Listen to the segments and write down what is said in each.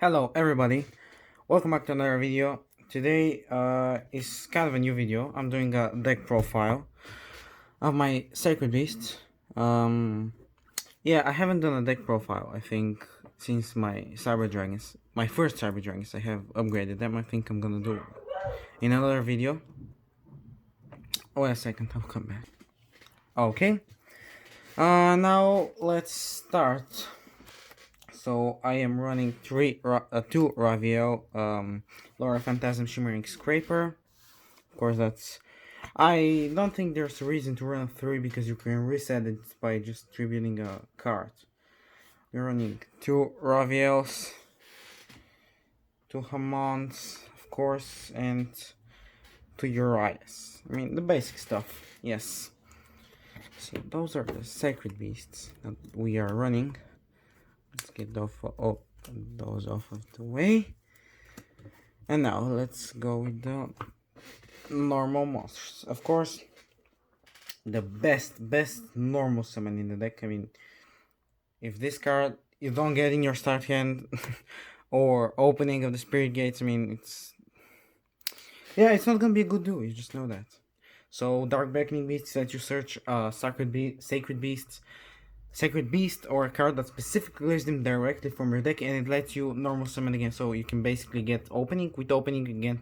Hello everybody, welcome back to another video. Today is kind of a new video. I'm doing a deck profile of my Sacred Beasts. Yeah, I haven't done a deck profile, I think, since my Cyber Dragons, my first Cyber Dragons. I have upgraded them. I think I'm gonna do in another video. Wait a second, I'll come back. Okay, now let's start. So I am running two Raviel, Laura Phantasm Shimmering Scraper. Of course, that's. I don't think there's a reason to run 3 because you can reset it by just tributing a card. We're running 2 Raviels, 2 Hamons, of course, and 2 Urias. I mean, the basic stuff, yes. See, those are the Sacred Beasts that we are running. Let's get those off of the way. And now let's go with the normal monsters. Of course, the best normal summon in the deck. I mean, if this card you don't get in your start hand or opening of the Spirit Gates, I mean, it's not gonna be a good duo. You just know that. So Dark Beckoning Beasts let you search Sacred Beast or a card that specifically lists them directly from your deck, and it lets you normal summon again. So you can basically get opening. With opening again,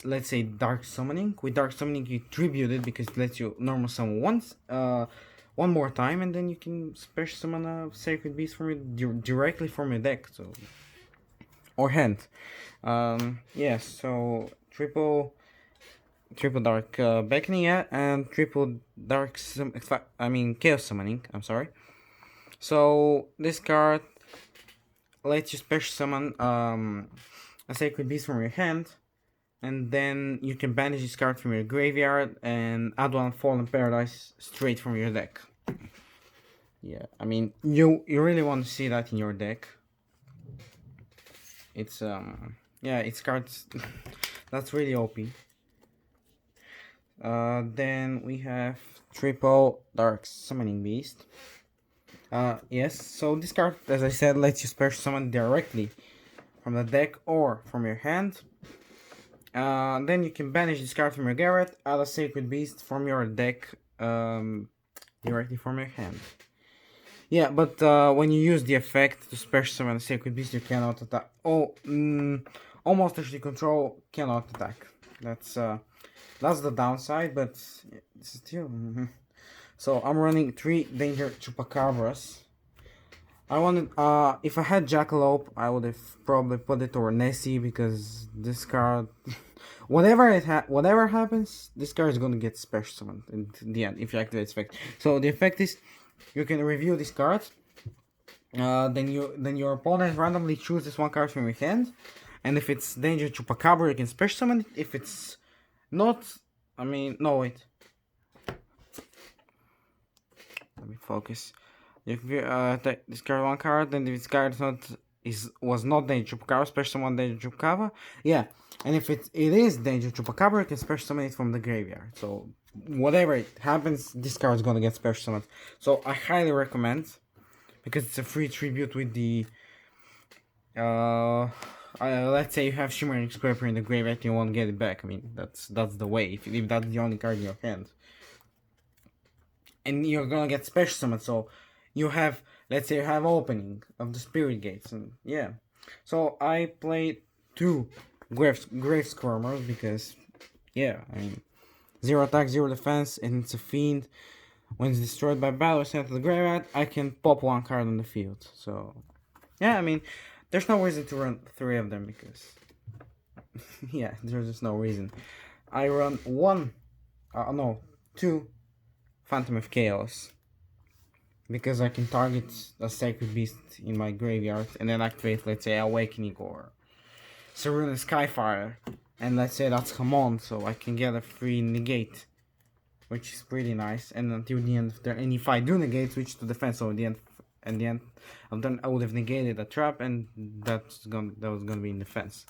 let's say Dark Summoning. With Dark Summoning you tribute it because it lets you normal summon once, one more time, and then you can special summon a Sacred Beast from directly from your deck, so or hand. Yes, so triple Dark Beckoning, yeah, and triple Dark Chaos Summoning, I'm sorry. So this card lets you special summon a Sacred Beast from your hand, and then you can banish this card from your graveyard and add one Fallen Paradise straight from your deck. Yeah, I mean, you really want to see that in your deck. It's yeah, it's cards that's really OP. Then we have triple Dark Summoning Beast. Yes, so this card, as I said, lets you special summon directly from the deck or from your hand. Then you can banish this card from your graveyard, add a Sacred Beast from your deck directly from your hand. Yeah, but when you use the effect to special summon a Sacred Beast, you cannot attack. Almost actually control cannot attack. That's the downside, but still. So I'm running 3 Danger Chupacabras. I wanted, if I had Jackalope, I would have probably put it over Nessie because this card, whatever happens, this card is gonna get special summoned in the end if you activate its effect. So the effect is, you can review this card. Then your opponent randomly chooses one card from your hand, and if it's Danger Chupacabra, you can special summon it. If it's not, I mean, no wait. Let me focus. If you discard one card, then if this card was not Danger Chupacabra, special summon Danger Chupacabra. Yeah, and if it is Danger Chupacabra, you can special summon it from the graveyard. So whatever it happens, this card is gonna get special summoned. So I highly recommend, because it's a free tribute with the let's say you have Shimmering Scraper in the graveyard, you won't get it back. I mean, that's the way. If that's the only card in your hand, and you're gonna get special summon, so you have, let's say you have opening of the Spirit Gates, and yeah. So I played 2 Grave Squirmers because, yeah, I mean, 0 attack, 0 defense, and it's a fiend. When it's destroyed by battle or sent to the graveyard, I can pop 1 card on the field. So, yeah, I mean, there's no reason to run 3 of them because, yeah, there's just no reason. I run 2 Phantom of Chaos because I can target a Sacred Beast in my graveyard and then activate, let's say, Awakening or Serena Skyfire, and let's say that's Hamon, so I can get a free negate, which is pretty nice. And until the end of the, and if I do negate, switch to defense. So at the end of the, I would have negated a trap, and that was gonna be in defense.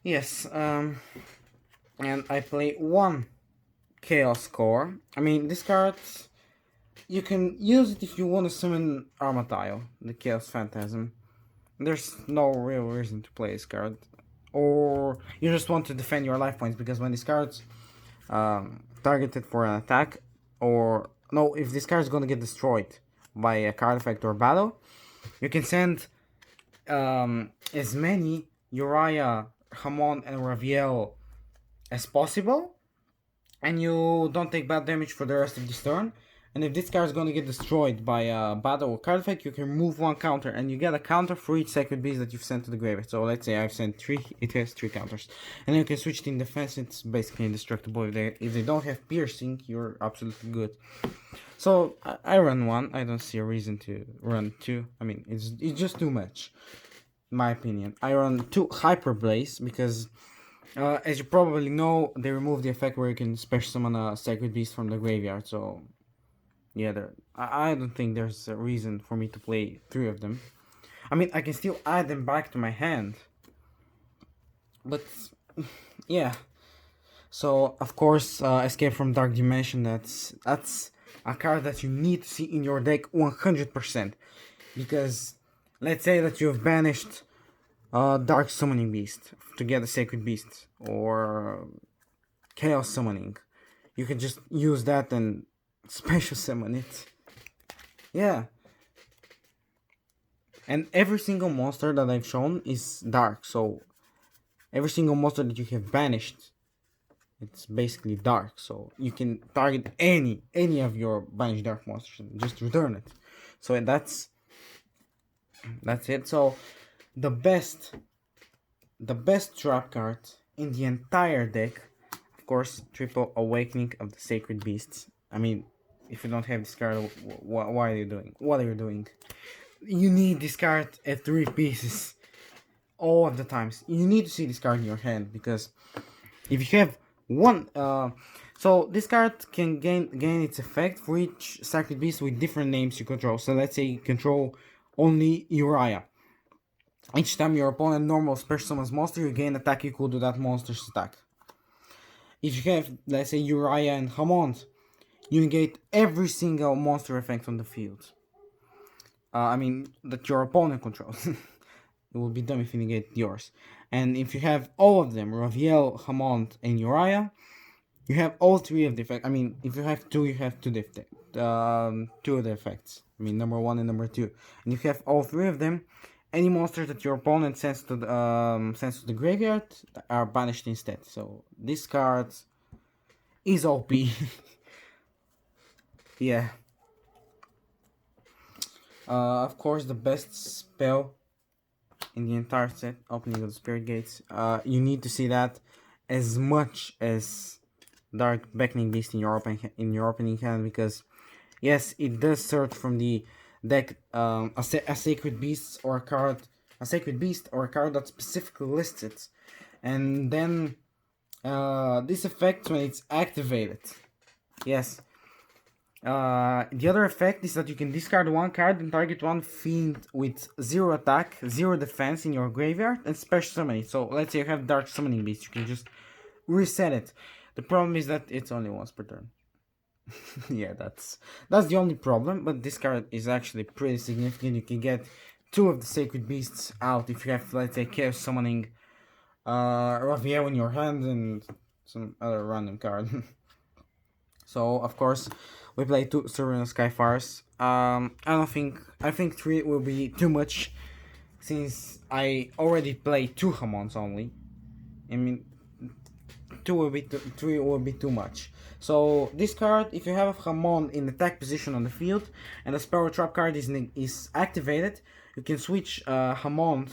Yes, and I play 1 Chaos Core. I mean, this card You can use it if you want to summon Armatile, the Chaos Phantasm. There's no real reason to play this card. Or you just want to defend your life points, because when this card's targeted for an attack, or no, if this card is gonna get destroyed by a card effect or battle, you can send as many Uriah, Hamon, and Raviel as possible, and you don't take bad damage for the rest of this turn. And if this card is gonna get destroyed by a battle or card effect, you can remove one counter, and you get a counter for each Sacred Beast that you've sent to the graveyard. So let's say I've sent 3, it has 3 counters. And then you can switch it in defense, it's basically indestructible. If they don't have piercing, you're absolutely good. So I run 1, I don't see a reason to run 2. I mean, it's just too much, in my opinion. I run 2 Hyper Blaze because, as you probably know, they removed the effect where you can special summon a Sacred Beast from the graveyard, so yeah, I don't think there's a reason for me to play 3 of them. I mean, I can still add them back to my hand, but yeah. So of course, Escape from Dark Dimension. That's a card that you need to see in your deck 100%, because let's say that you've banished Dark Summoning Beast to get a Sacred Beast, or Chaos Summoning. You can just use that and special summon it. Yeah. And every single monster that I've shown is dark, so every single monster that you have banished, it's basically dark. So you can target any of your banished dark monsters and just return it. So that's it. So the best trap card in the entire deck, of course, Triple Awakening of the Sacred Beasts. I mean, if you don't have this card, what are you doing? What are you doing? You need this card at 3 pieces all of the times. You need to see this card in your hand, because if you have one, so this card can gain its effect for each Sacred Beast with different names you control. So let's say you control only Uriah. Each time your opponent normal special summons monster, you gain attack equal to that monster's attack. If you have, let's say, Uriah and Hamond, you negate every single monster effect on the field. I mean, that your opponent controls. It would be dumb if you negate yours. And if you have all of them, Raviel, Hamond, and Uriah, you have all 3 of the effects. I mean, if you have 2, you have 2 of the effects. I mean, number 1 and number 2. And if you have all 3 of them, any monster that your opponent sends to the graveyard are banished instead. So this card is OP. Yeah. Of course, the best spell in the entire set, Opening of the Spirit Gates. You need to see that as much as Dark Beckoning Beast in your opening hand, because yes, it does search from the deck a Sacred Beast or a card, that specifically lists it, and then this effect when it's activated. Yes. The other effect is that you can discard 1 card and target 1 fiend with 0 attack, 0 defense in your graveyard and special summon it. So let's say you have Dark Summoning Beast, you can just reset it. The problem is that it's only once per turn. Yeah, that's the only problem, but this card is actually pretty significant. You can get 2 of the Sacred Beasts out if you have, let's say, Chaos Summoning Raviel in your hand and some other random card. So, of course, we play 2 Serena Skyfires. I think 3 will be too much, since I already play 2 Hamons only. I mean, 3 will be too much. So this card, if you have a Hamon in attack position on the field and the Spell Trap card is activated, you can switch Hamon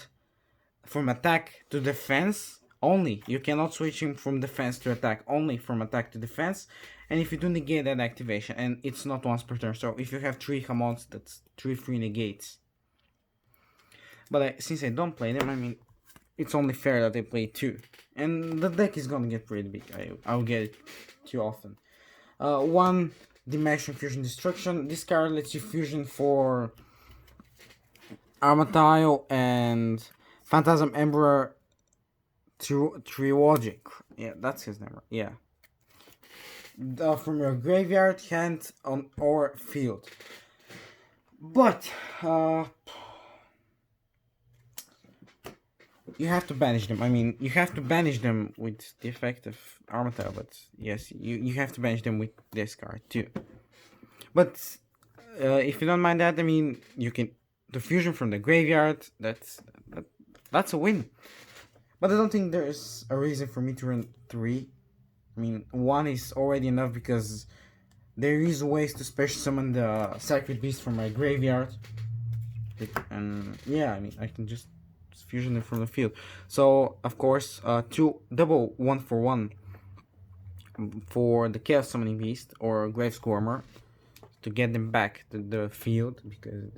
from attack to defense only. You cannot switch him from defense to attack, only from attack to defense. And if you do negate that activation, and it's not once per turn, so if you have 3 Hamons, that's 3 free negates. But since I don't play them, I mean, it's only fair that I play 2. And the deck is gonna get pretty big. I'll get it too often. 1 Dimension Fusion Destruction. This card lets you fusion for Armatile and Phantasm Emperor Trilogic. Yeah, that's his name. Yeah. from your graveyard, hand, or field. But you have to banish them. I mean, you have to banish them with the effect of Armatel, but yes, you have to banish them with this card too. But if you don't mind that, I mean, you can the fusion from the graveyard. That's a win. But I don't think there's a reason for me to run 3. I mean, 1 is already enough because there is ways to special summon the Sacred Beast from my graveyard. And yeah, I mean, I can just fusion them from the field. So, of course, 2 double 1-for-1 for the Chaos Summoning Beast or Grave Squirmer to get them back to the field because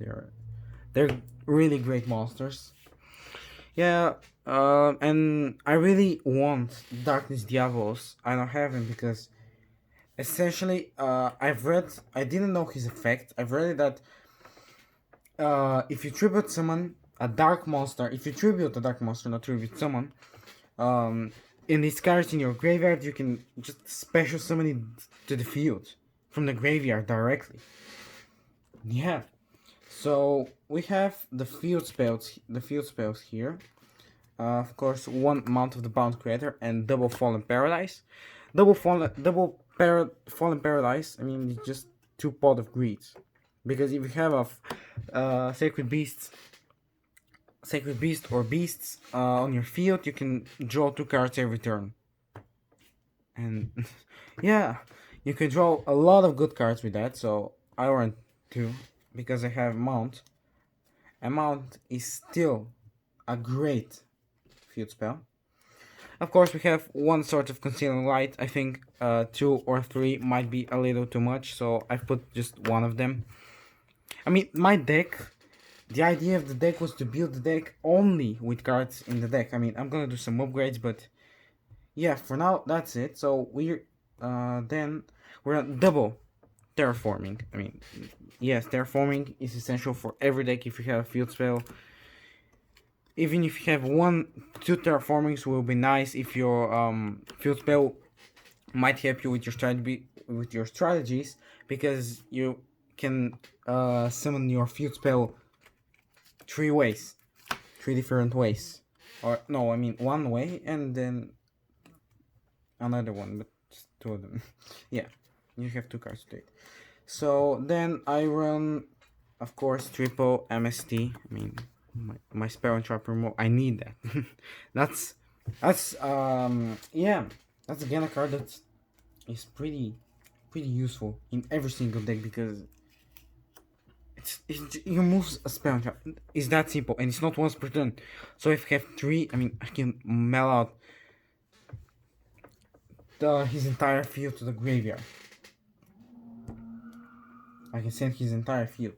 they're really great monsters. Yeah, and I really want Darkness Diablos. I don't have him because essentially, I didn't know his effect. I've read that if you tribute summon a dark monster, if you tribute a dark monster, not tribute summon, in these cards in your graveyard, you can just special summon it to the field from the graveyard directly. Yeah. So we have the field spells here. Of course, 1 Mount of the Bound Creator and double Fallen Paradise. Fallen Paradise. I mean, it's just 2 Pot of Greed, because if you have a Sacred Beast or beasts on your field, you can draw 2 cards every turn. And yeah, you can draw a lot of good cards with that. So I want 2 because I have Mount. And Mount is still a great field spell. Of course, we have 1 sort of Concealing Light. I think 2 or 3 might be a little too much, so I've put just 1 of them. I mean, my deck, the idea of the deck was to build the deck only with cards in the deck. I mean, I'm gonna do some upgrades, but yeah, for now, that's it. So we're on double Terraforming. I mean, yes, Terraforming is essential for every deck if you have a field spell. Even if you have 1-2 Terraformings will be nice if your field spell might help you with your strategies, because you can summon your field spell 3 ways, 3 different ways, or no, I mean 1 way and then another one, but just 2 of them. Yeah, you have 2 cards to do it. So then I run, of course, triple MST. I mean, my spell and trap removal. I need that. that's yeah, that's again a card that is pretty useful in every single deck, because you move a spell and trap. It's that simple, and it's not once per turn. So if I have 3, I mean, I can mail out his entire field to the graveyard. I can send his entire field.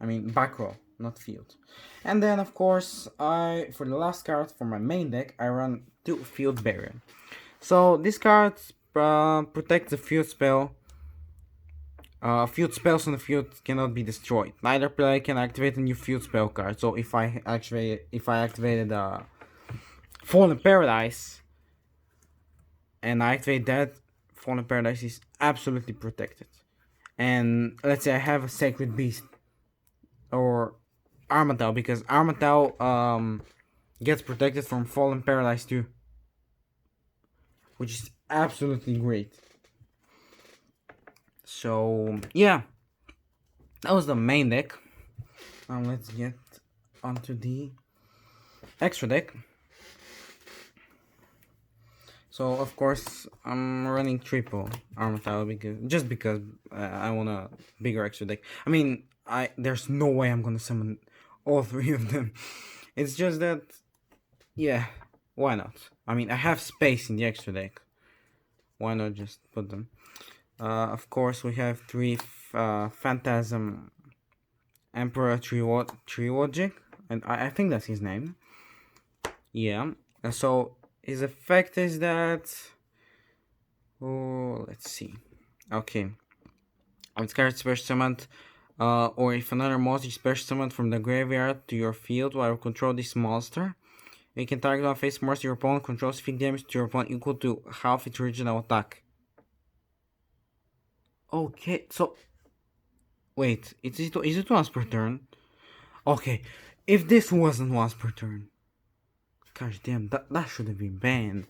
I mean, back row, not field. And then, of course, for the last card for my main deck, I run 2 Field Barrier. So this card protects the field spell. Field spells on the field cannot be destroyed. Neither player can activate a new field spell card. So if I activated Fallen Paradise and I activate that, Fallen Paradise is absolutely protected. And let's say I have a Sacred Beast or Armatel, because Armatel gets protected from Fallen Paradise too, which is absolutely great. So yeah, that was the main deck. Now let's get onto the extra deck. So of course I'm running triple Armatel because I want a bigger extra deck. I mean, there's no way I'm gonna summon all 3 of them. It's just that, yeah, why not? I mean, I have space in the extra deck. Why not just put them? Of course, we have 3 Phantasm Emperor Trilogic, and I think that's his name. Yeah. So his effect is that. Oh, let's see. Okay. It's card special summoned, or if another monster is special summoned from the graveyard to your field while you control this monster, you can target one face monster your opponent controls, inflict damage to your opponent equal to half its original attack. Okay, so wait, is it once per turn? Okay, if this wasn't once per turn, gosh damn, that should have been banned.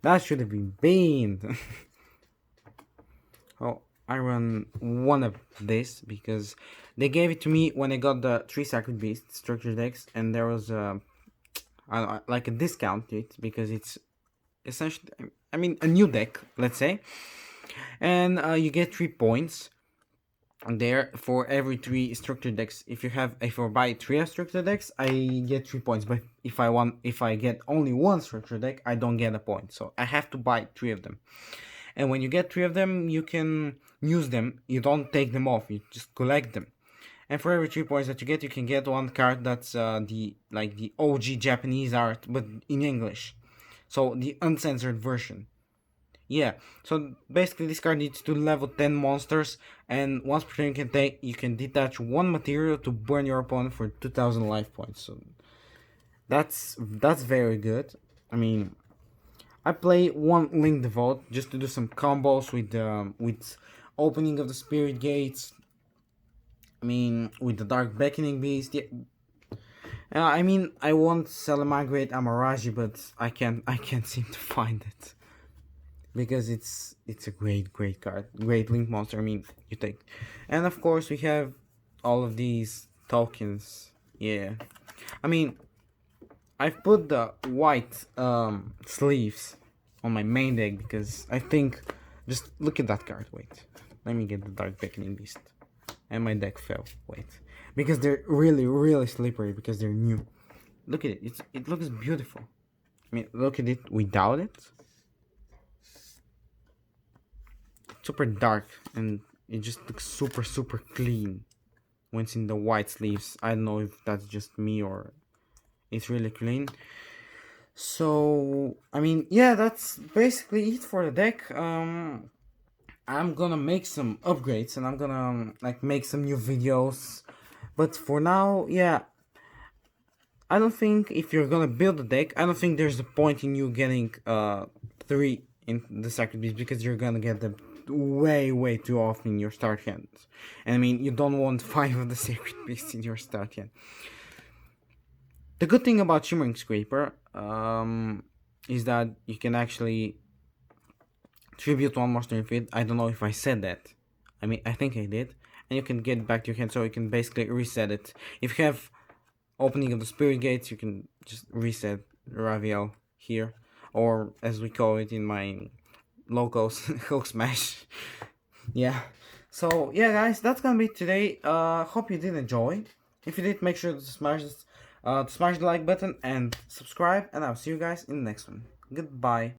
That should have been banned. Oh, I run one of this because they gave it to me when I got the 3 Sacred Beast structure decks, and there was like a discount to it because it's essentially, I mean, a new deck, let's say, and you get 3 points there for every 3 structure decks. If I buy 3 structure decks, I get 3 points, but if I get only 1 structure deck, I don't get a point, so I have to buy 3 of them. And when you get 3 of them, you can use them. You don't take them off, you just collect them. And for every 3 points that you can get 1 card that's the OG Japanese art, but in English. So the uncensored version. Yeah, so basically this card needs to level 10 monsters, and once per turn you can detach 1 material to burn your opponent for 2000 life points. So that's very good. I mean, I play 1 Link Devote just to do some combos with opening of the spirit gates. I mean, with the Dark Beckoning Beast. Yeah. I mean, I want Salamagrate Amaraji, but I can't seem to find it because it's a great card, great Link monster. I mean, you take, and of course we have all of these tokens. Yeah, I mean, I've put the white sleeves on my main deck because I think, just look at that card. Wait, let me get the Dark Beckoning Beast, and my deck fell. Wait, because they're really slippery because they're new. Look at it. It looks beautiful. I mean, look at it without it. Super dark, and it just looks super clean when it's in the white sleeves. I don't know if that's just me or it's really clean. So I mean, yeah, that's basically it for the deck. I'm gonna make some upgrades and I'm gonna like make some new videos, but for now, yeah, I don't think if you're gonna build a deck, I don't think there's a point in you getting 3 in the Sacred Beast because you're gonna get them way too often in your start hand. And I mean, you don't want 5 of the Sacred Beasts in your start hand. The good thing about Shimmering Scraper is that you can actually tribute 1 monster in field. I don't know if I said that. I mean, I think I did. And you can get it back to your hand, so you can basically reset it. If you have opening of the spirit gates, you can just reset Raviel here, or as we call it in my locals, Hulk Smash. Yeah, so yeah guys, that's gonna be today. Hope you did enjoy. If you did, make sure to smash the like button and subscribe, and I'll see you guys in the next one. Goodbye.